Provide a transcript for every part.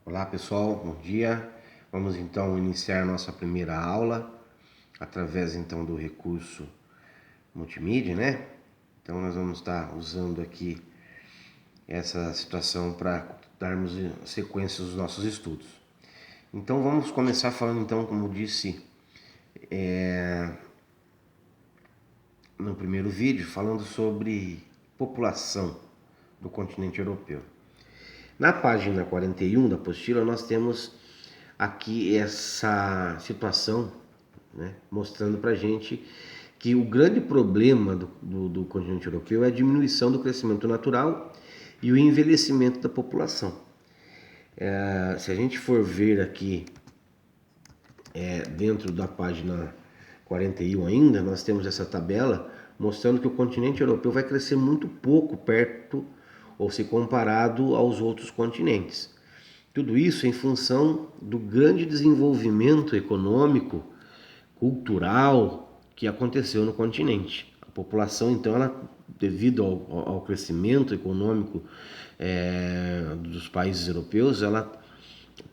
Olá pessoal, bom dia. Vamos então iniciar nossa primeira aula através então do recurso multimídia, né? Então nós vamos estar usando aqui essa situação para darmos sequência aos nossos estudos. Então vamos começar falando então, como disse no primeiro vídeo, falando sobre população do continente europeu. Na página 41 da apostila, nós temos aqui essa situação, né, mostrando para a gente que o grande problema do continente europeu é a diminuição do crescimento natural e o envelhecimento da população. Se a gente for ver aqui dentro da página 41 ainda, nós temos essa tabela mostrando que o continente europeu vai crescer muito pouco perto ou se comparado aos outros continentes. Tudo isso em função do grande desenvolvimento econômico, cultural que aconteceu no continente. A população, então, devido ao crescimento econômico dos países europeus, ela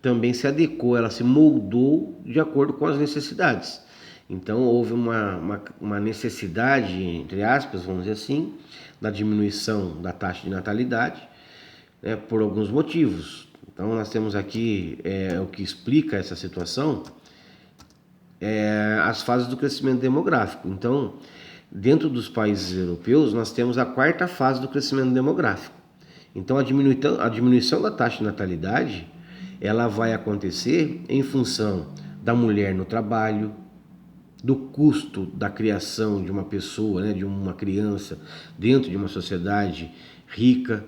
também se adequou, ela se moldou de acordo com as necessidades. Então houve uma necessidade, entre aspas, vamos dizer assim, da diminuição da taxa de natalidade, né, por alguns motivos. Então nós temos aqui o que explica essa situação, as fases do crescimento demográfico. Então, dentro dos países europeus, nós temos a quarta fase do crescimento demográfico. Então a diminuição da taxa de natalidade, ela vai acontecer em função da mulher no trabalho, do custo da criação de uma pessoa, né, de uma criança dentro de uma sociedade rica,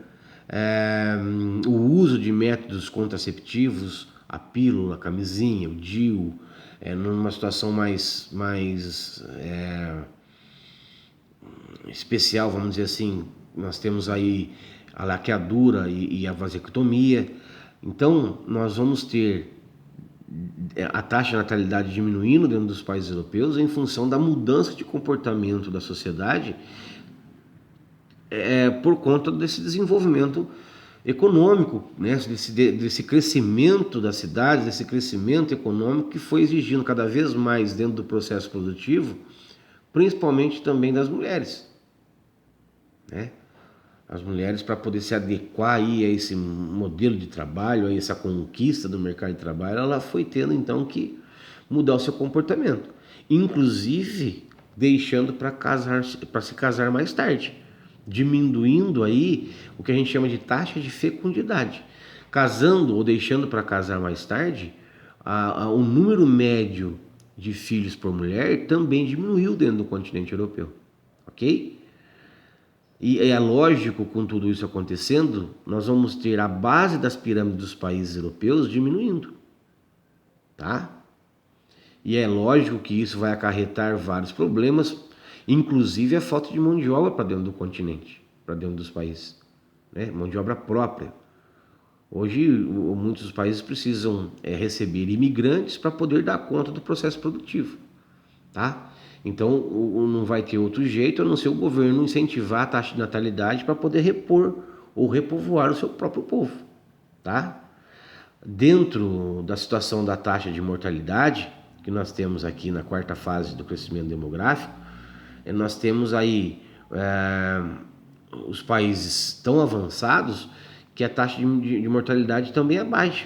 o uso de métodos contraceptivos, a pílula, a camisinha, o DIU, numa situação mais especial, vamos dizer assim, nós temos aí a laqueadura e a vasectomia. Então nós vamos ter a taxa de natalidade diminuindo dentro dos países europeus em função da mudança de comportamento da sociedade por conta desse desenvolvimento econômico, né? desse crescimento das cidades, desse crescimento econômico que foi exigindo cada vez mais dentro do processo produtivo, principalmente também das mulheres, né? As mulheres, para poder se adequar aí a esse modelo de trabalho, a essa conquista do mercado de trabalho, ela foi tendo então que mudar o seu comportamento, inclusive deixando para se casar mais tarde, diminuindo aí o que a gente chama de taxa de fecundidade. Casando ou deixando para casar mais tarde, o número médio de filhos por mulher também diminuiu dentro do continente europeu, ok? E é lógico, com tudo isso acontecendo, nós vamos ter a base das pirâmides dos países europeus diminuindo, tá? E é lógico que isso vai acarretar vários problemas, inclusive a falta de mão de obra para dentro do continente, para dentro dos países, né? Mão de obra própria. Hoje, muitos países precisam receber imigrantes para poder dar conta do processo produtivo, tá? Então não vai ter outro jeito a não ser o governo incentivar a taxa de natalidade para poder repor ou repovoar o seu próprio povo, tá? Dentro da situação da taxa de mortalidade que nós temos aqui na quarta fase do crescimento demográfico, nós temos aí os países tão avançados que a taxa de mortalidade também é baixa,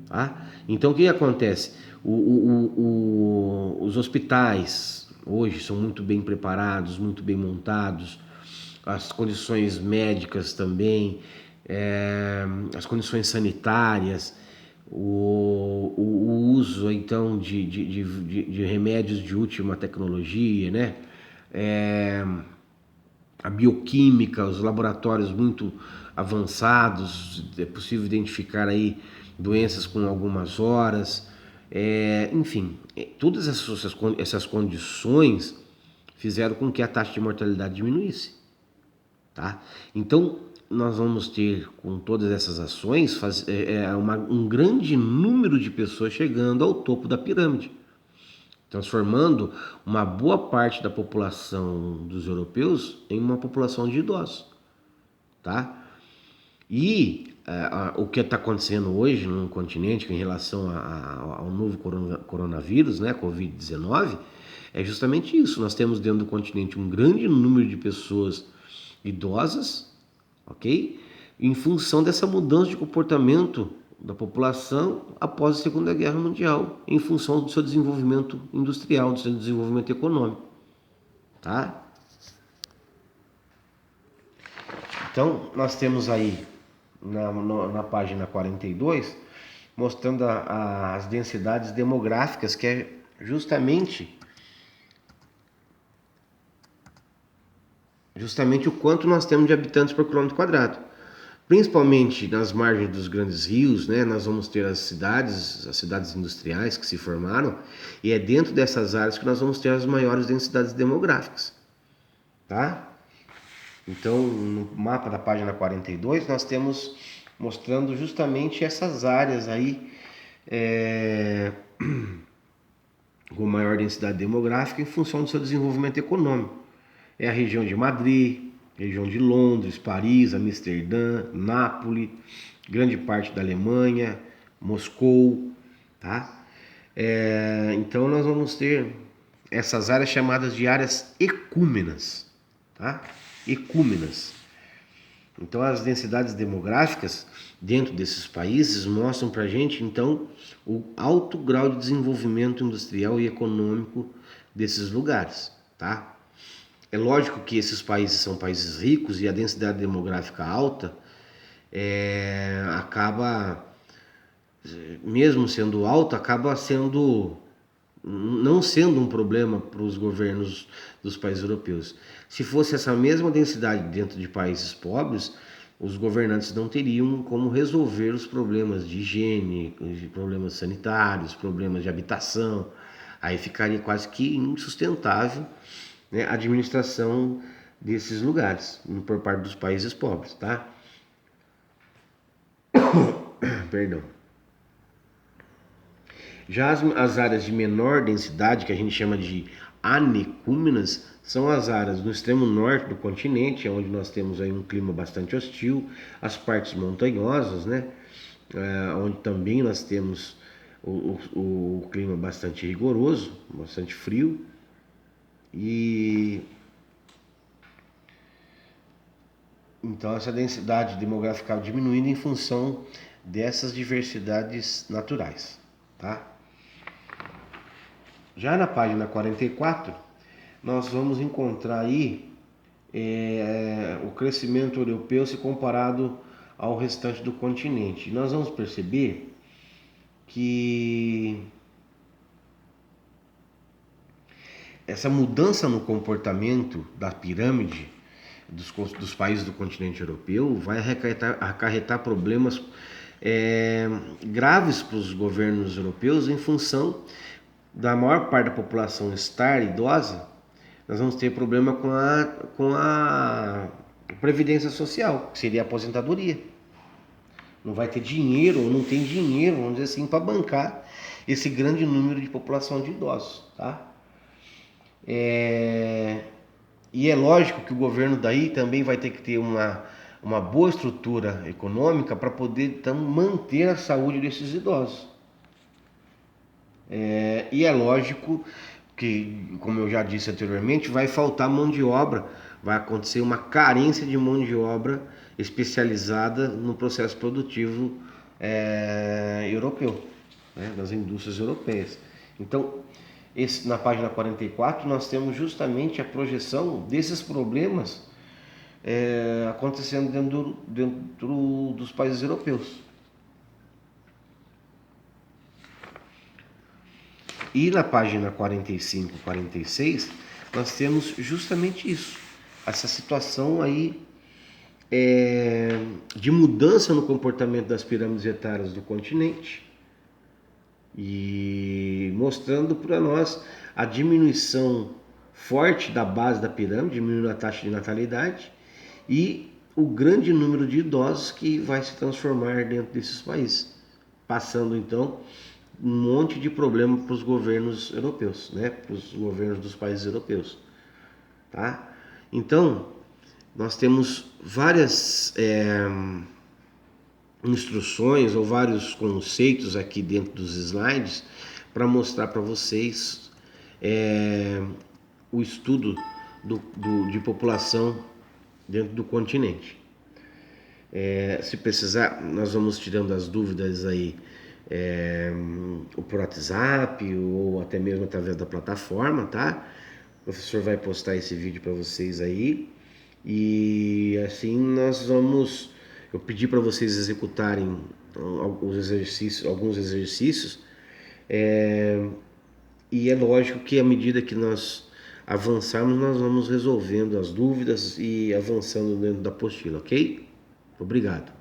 tá? Então o que acontece? Os hospitais hoje são muito bem preparados, muito bem montados, as condições médicas também, as condições sanitárias, o uso então de remédios de última tecnologia, né? A bioquímica, os laboratórios muito avançados, é possível identificar aí doenças com algumas horas, enfim, todas essas condições fizeram com que a taxa de mortalidade diminuísse, tá? Então nós vamos ter, com todas essas ações, um grande número de pessoas chegando ao topo da pirâmide, transformando uma boa parte da população dos europeus em uma população de idosos, tá? E o que está acontecendo hoje no continente em relação ao novo coronavírus, né, Covid-19, é justamente isso. Nós temos dentro do continente um grande número de pessoas idosas, ok? Em função dessa mudança de comportamento da população após a Segunda Guerra Mundial, em função do seu desenvolvimento industrial, do seu desenvolvimento econômico, tá? Então, nós temos aí na página 42, mostrando as densidades demográficas, que é justamente o quanto nós temos de habitantes por quilômetro quadrado. Principalmente nas margens dos grandes rios, né, nós vamos ter as cidades industriais que se formaram, e é dentro dessas áreas que nós vamos ter as maiores densidades demográficas, tá? Então, no mapa da página 42, nós temos mostrando justamente essas áreas aí com maior densidade demográfica em função do seu desenvolvimento econômico. É a região de Madrid, região de Londres, Paris, Amsterdã, Nápoles, grande parte da Alemanha, Moscou, tá? Então nós vamos ter essas áreas chamadas de áreas ecúmenas, tá? Ecúmenas. Então as densidades demográficas dentro desses países mostram para a gente então o alto grau de desenvolvimento industrial e econômico desses lugares, tá? É lógico que esses países são países ricos e a densidade demográfica alta acaba, mesmo sendo alta, acaba não sendo um problema para os governos dos países europeus. Se fosse essa mesma densidade dentro de países pobres, os governantes não teriam como resolver os problemas de higiene, problemas sanitários, problemas de habitação. Aí ficaria quase que insustentável, né, a administração desses lugares por parte dos países pobres, tá? Perdão. Já as áreas de menor densidade, que a gente chama de anecúmenas, são as áreas no extremo norte do continente, onde nós temos aí um clima bastante hostil, as partes montanhosas, né? Onde também nós temos o clima bastante rigoroso, bastante frio, e então essa densidade demográfica diminuindo em função dessas diversidades naturais, tá? Já na página 44, nós vamos encontrar aí o crescimento europeu se comparado ao restante do continente. Nós vamos perceber que essa mudança no comportamento da pirâmide dos países do continente europeu vai acarretar problemas graves para os governos europeus em função da maior parte da população estar idosa. Nós vamos ter problema com a previdência social, que seria a aposentadoria. Não vai ter dinheiro, ou não tem dinheiro, vamos dizer assim, para bancar esse grande número de população de idosos, tá? E é lógico que o governo daí também vai ter que ter uma boa estrutura econômica para poder então manter a saúde desses idosos. E é lógico que, como eu já disse anteriormente, vai faltar mão de obra, vai acontecer uma carência de mão de obra especializada no processo produtivo europeu, né, das indústrias europeias. Então, na página 44, nós temos justamente a projeção desses problemas acontecendo dentro dos países europeus. E na página 45 e 46, nós temos justamente isso, essa situação aí de mudança no comportamento das pirâmides etárias do continente, e mostrando para nós a diminuição forte da base da pirâmide, diminuindo a taxa de natalidade e o grande número de idosos que vai se transformar dentro desses países, passando então um monte de problema para os governos europeus, né? Para os governos dos países europeus, tá? Então, nós temos várias instruções ou vários conceitos aqui dentro dos slides para mostrar para vocês o estudo de população dentro do continente. Se precisar, nós vamos tirando as dúvidas aí por WhatsApp ou até mesmo através da plataforma, tá? O professor vai postar esse vídeo para vocês aí e assim eu pedi para vocês executarem alguns exercícios e é lógico que à medida que nós avançarmos, nós vamos resolvendo as dúvidas e avançando dentro da apostila, ok? Obrigado.